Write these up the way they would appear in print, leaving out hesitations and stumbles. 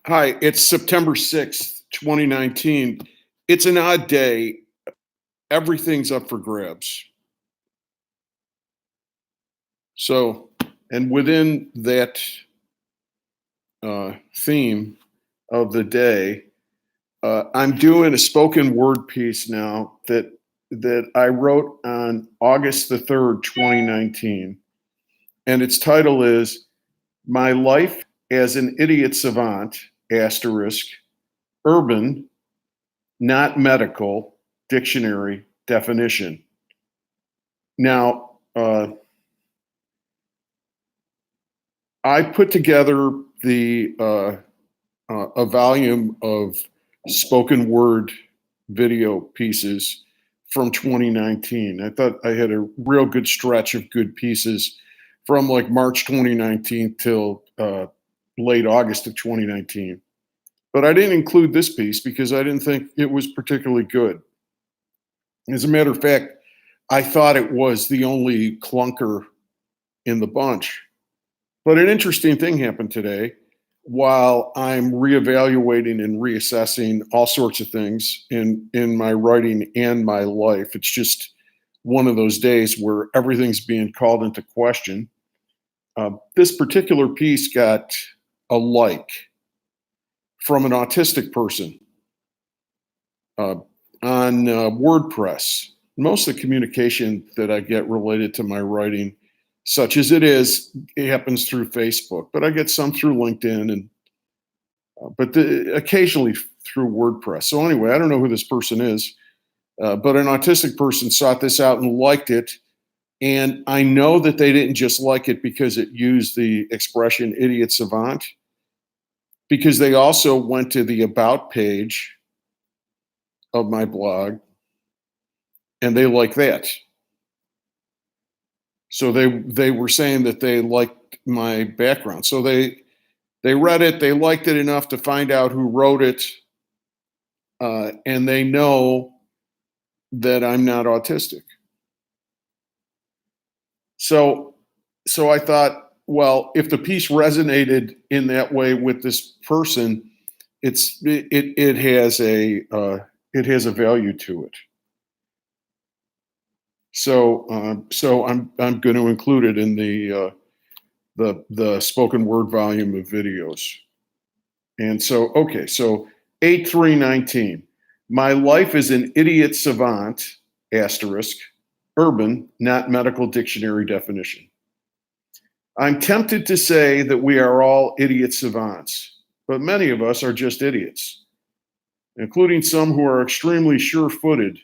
Hi, it's September 6th, 2019. It's an odd day. Everything's up for grabs. So, and within that theme of the day, I'm doing a spoken word piece now that I wrote on August the 3rd, 2019. And its title is My Life as an Idiot Savant, asterisk, urban, not medical, dictionary definition. Now, I put together a volume of spoken word video pieces from 2019. I thought I had a real good stretch of good pieces from like March 2019 till late August of 2019. But I didn't include this piece because I didn't think it was particularly good. As a matter of fact, I thought it was the only clunker in the bunch. But an interesting thing happened today while I'm reevaluating and reassessing all sorts of things in my writing and my life. It's just one of those days where everything's being called into question. This particular piece got a like from an autistic person on WordPress. Most of the communication that I get related to my writing, such as it is, it happens through Facebook, but I get some through LinkedIn and occasionally through WordPress. So anyway, I don't know who this person is, but an autistic person sought this out and liked it. And I know that they didn't just like it because it used the expression idiot savant, because they also went to the about page of my blog and they like that. So they were saying that they liked my background. So they read it, they liked it enough to find out who wrote it, and they know that I'm not autistic. So I thought, well, if the piece resonated in that way with this person, it has a value to it. So I'm going to include it in the spoken word volume of videos. And so 8/3/19. My life is an idiot savant, asterisk, urban, not medical dictionary definition. I'm tempted to say that we are all idiot savants, but many of us are just idiots, including some who are extremely sure-footed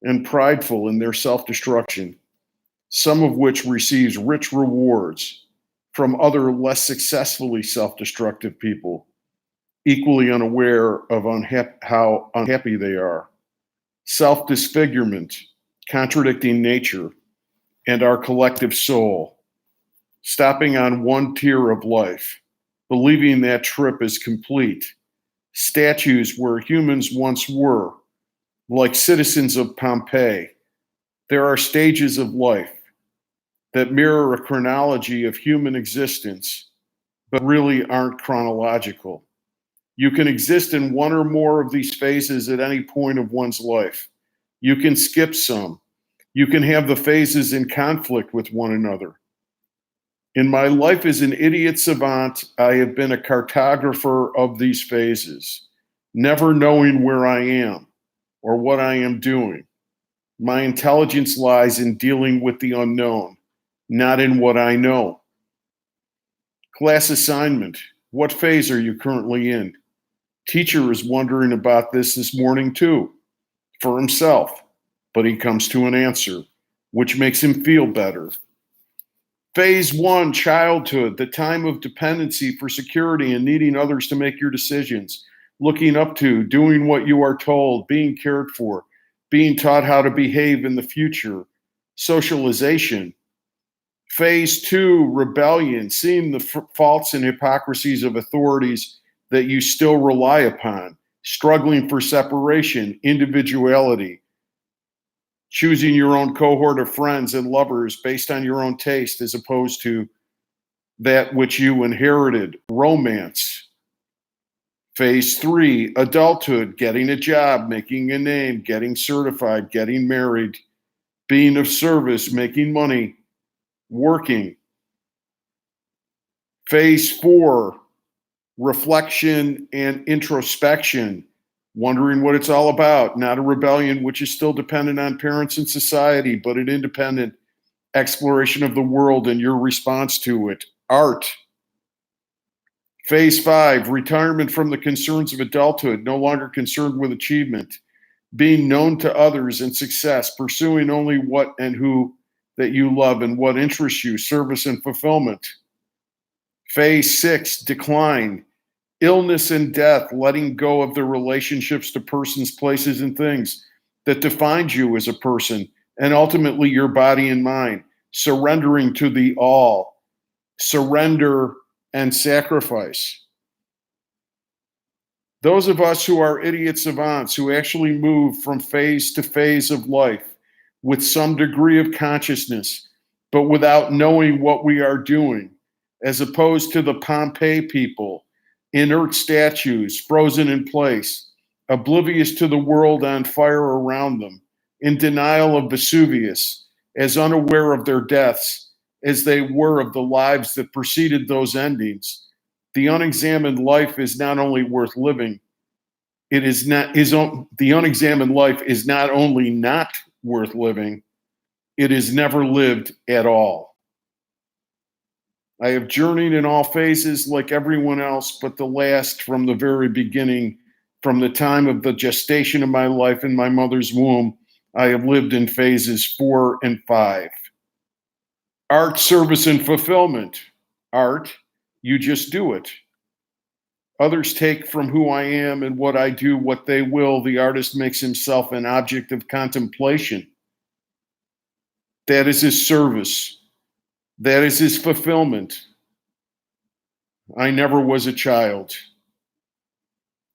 and prideful in their self-destruction, some of which receives rich rewards from other less successfully self-destructive people, equally unaware of how unhappy they are. Self-disfigurement, contradicting nature and our collective soul, stopping on one tier of life, believing that trip is complete, statues where humans once were, like citizens of Pompeii. There are stages of life that mirror a chronology of human existence, but really aren't chronological. You can exist in one or more of these phases at any point of one's life. You can skip some. You can have the phases in conflict with one another. In my life as an idiot savant, I have been a cartographer of these phases, never knowing where I am or what I am doing. My intelligence lies in dealing with the unknown, not in what I know. Class assignment. What phase are you currently in? Teacher is wondering about this morning too, for himself, but he comes to an answer, which makes him feel better. Phase 1, childhood, the time of dependency for security and needing others to make your decisions, looking up to, doing what you are told, being cared for, being taught how to behave in the future, socialization. Phase 2, rebellion, seeing the faults and hypocrisies of authorities that you still rely upon, struggling for separation, individuality, choosing your own cohort of friends and lovers based on your own taste as opposed to that which you inherited, romance. Phase 3, adulthood, getting a job, making a name, getting certified, getting married, being of service, making money, working. Phase 4, reflection and introspection, wondering what it's all about, not a rebellion which is still dependent on parents and society, but an independent exploration of the world and your response to it. Art. Phase 5, retirement from the concerns of adulthood, no longer concerned with achievement, being known to others and success, pursuing only what and who that you love and what interests you, service and fulfillment. Phase 6, decline, illness and death, letting go of the relationships to persons, places, and things that defined you as a person, and ultimately your body and mind, surrendering to the all, surrender and sacrifice. Those of us who are idiot savants, who actually move from phase to phase of life with some degree of consciousness, but without knowing what we are doing, as opposed to the Pompeii people, inert statues frozen in place, oblivious to the world on fire around them, in denial of Vesuvius, as unaware of their deaths as they were of the lives that preceded those endings. The unexamined life is not only worth living, the unexamined life is not only not worth living, it is never lived at all. I have journeyed in all phases like everyone else, but the last from the very beginning, from the time of the gestation of my life in my mother's womb, I have lived in phases 4 and 5. Art, service, and fulfillment. Art, you just do it. Others take from who I am and what I do what they will. The artist makes himself an object of contemplation. That is his service. That is his fulfillment. I never was a child.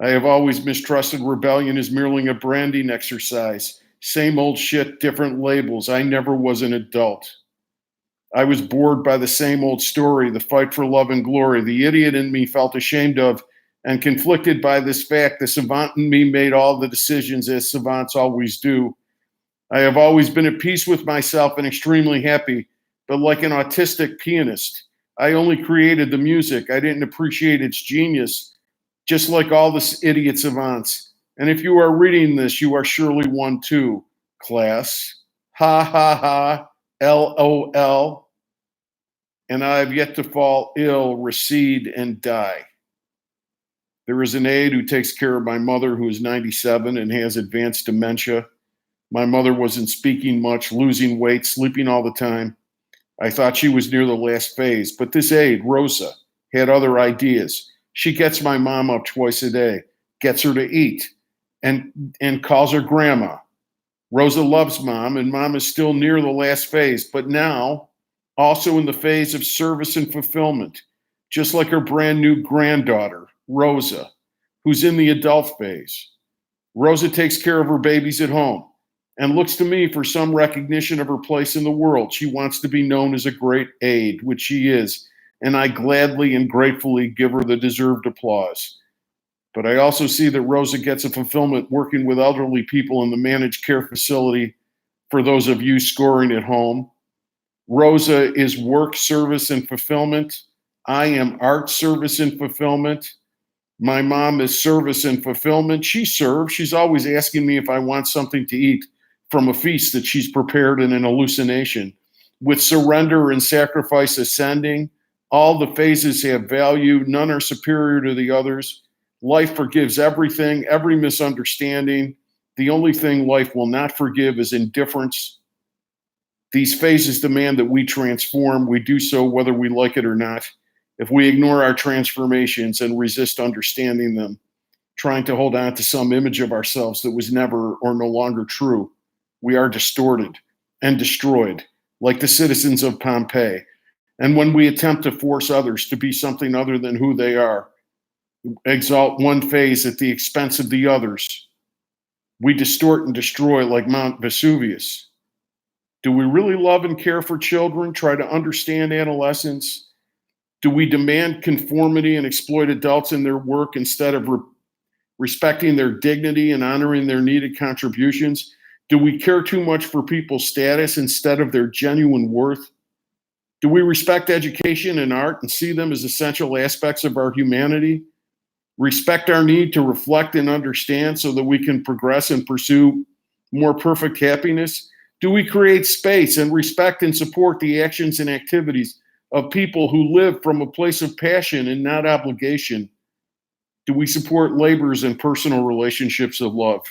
I have always mistrusted rebellion as merely a branding exercise. Same old shit, different labels. I never was an adult. I was bored by the same old story, the fight for love and glory. The idiot in me felt ashamed of and conflicted by this fact. The savant in me made all the decisions as savants always do. I have always been at peace with myself and extremely happy, but like an autistic pianist, I only created the music. I didn't appreciate its genius, just like all the idiot savants. And if you are reading this, you are surely one too, class. Ha ha ha, LOL. And I have yet to fall ill, recede, and die. There is an aide who takes care of my mother, who is 97 and has advanced dementia. My mother wasn't speaking much, losing weight, sleeping all the time. I thought she was near the last phase, but this aide, Rosa, had other ideas. She gets my mom up twice a day, gets her to eat, and calls her grandma. Rosa loves mom, and mom is still near the last phase, but now also in the phase of service and fulfillment, just like her brand new granddaughter, Rosa, who's in the adult phase. Rosa takes care of her babies at home and looks to me for some recognition of her place in the world. She wants to be known as a great aide, which she is, and I gladly and gratefully give her the deserved applause. But I also see that Rosa gets a fulfillment working with elderly people in the managed care facility for those of you scoring at home. Rosa is work, service, and fulfillment. I am art, service, and fulfillment. My mom is service and fulfillment. She serves. She's always asking me if I want something to eat from a feast that she's prepared in an hallucination. With surrender and sacrifice ascending, all the phases have value. None are superior to the others. Life forgives everything, every misunderstanding. The only thing life will not forgive is indifference. These phases demand that we transform. We do so whether we like it or not. If we ignore our transformations and resist understanding them, trying to hold on to some image of ourselves that was never or no longer true, we are distorted and destroyed, like the citizens of Pompeii. And when we attempt to force others to be something other than who they are, exalt one phase at the expense of the others, we distort and destroy like Mount Vesuvius. Do we really love and care for children, try to understand adolescents? Do we demand conformity and exploit adults in their work instead of respecting their dignity and honoring their needed contributions? Do we care too much for people's status instead of their genuine worth? Do we respect education and art and see them as essential aspects of our humanity? Respect our need to reflect and understand so that we can progress and pursue more perfect happiness? Do we create space and respect and support the actions and activities of people who live from a place of passion and not obligation? Do we support labors and personal relationships of love?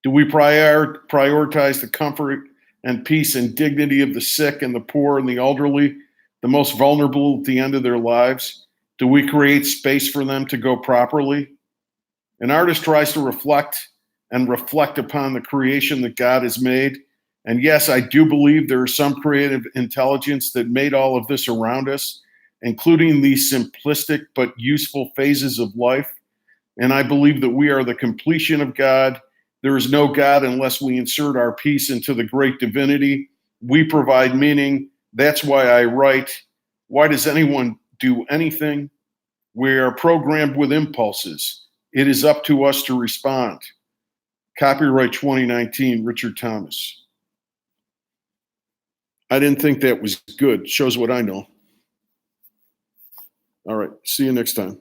Do we prioritize the comfort and peace and dignity of the sick and the poor and the elderly, the most vulnerable at the end of their lives? Do we create space for them to go properly? An artist tries to reflect upon the creation that God has made. And yes, I do believe there is some creative intelligence that made all of this around us, including these simplistic but useful phases of life. And I believe that we are the completion of God. There is no God unless we insert our piece into the great divinity. We provide meaning. That's why I write. Why does anyone do anything? We are programmed with impulses. It is up to us to respond. Copyright 2019, Richard Thomas. I didn't think that was good. Shows what I know. All right. See you next time.